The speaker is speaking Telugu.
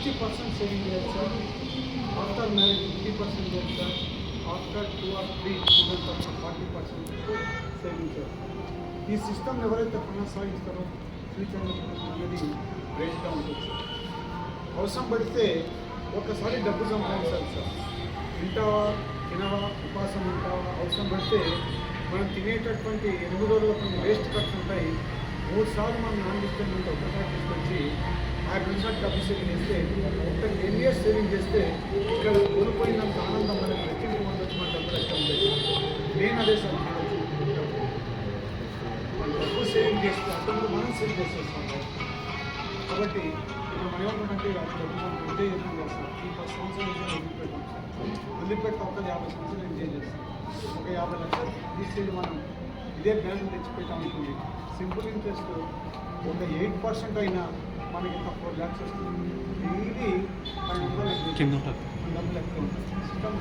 60% సేవింగ్ చేయొచ్చు సార్. ఆఫ్టర్ మ్యారేజ్ 50% చేయొచ్చు సార్. ఆఫ్టర్ 2 or 3 children తర్వాత 40% సేవింగ్ సార్. ఈ సిస్టమ్ ఎవరైతే కొనసాగిస్తారో ఫ్యూచర్లో అనేది బ్రేక్గా ఉంటుంది సార్. అవసరం పడితే ఒకసారి డబ్బు సంపాదించాలి సార్. తింటావా తినవా ఉపాసం ఉంటావా అవసరం పడితే మనం తినేటటువంటి 8 రోజుల కొన్ని వేస్ట్ ఖర్చు ఉంటాయి. 3 సార్లు మనం నాన్ డిస్టెంట్ ఒకసారి తీసుకొచ్చి ఆ 2 సార్లు డబ్బు సేవింగ్ చేస్తే ఒక 10 years సేవింగ్ చేస్తే ఇక్కడ కోల్పోయినంత ఆనందం మనకి రెట్టింపు పొందొచ్చు. మన డబ్బు లెక్క ఉంటుంది. నేను అదే సార్ డబ్బు సేవింగ్ చేస్తే అప్పుడు మనం సేవ్ చేసేస్తాం కాబట్టి ఇప్పుడు మనం ఏమంటుందంటే డబ్బు ఇదే చేస్తాం కదా సార్. ఈ 10 సంవత్సరాలు వదిలిపెట్టాం సార్. వదిలిపెట్టి ఒక 50 సంవత్సరాలు ఎంజాయ్ చేస్తాం. ఒక 50 లక్షలు తీసుకెళ్ళి మనం ఇదే బ్యాంకు తెచ్చిపెట్టామనుకుంది. సింపుల్ ఇంట్రెస్ట్ ఒక 8% అయినా మనకి 4 lakhs వస్తుంది. డైలీ మన డబ్బులు ఎక్కువ ఉంటుంది. సిస్టమ్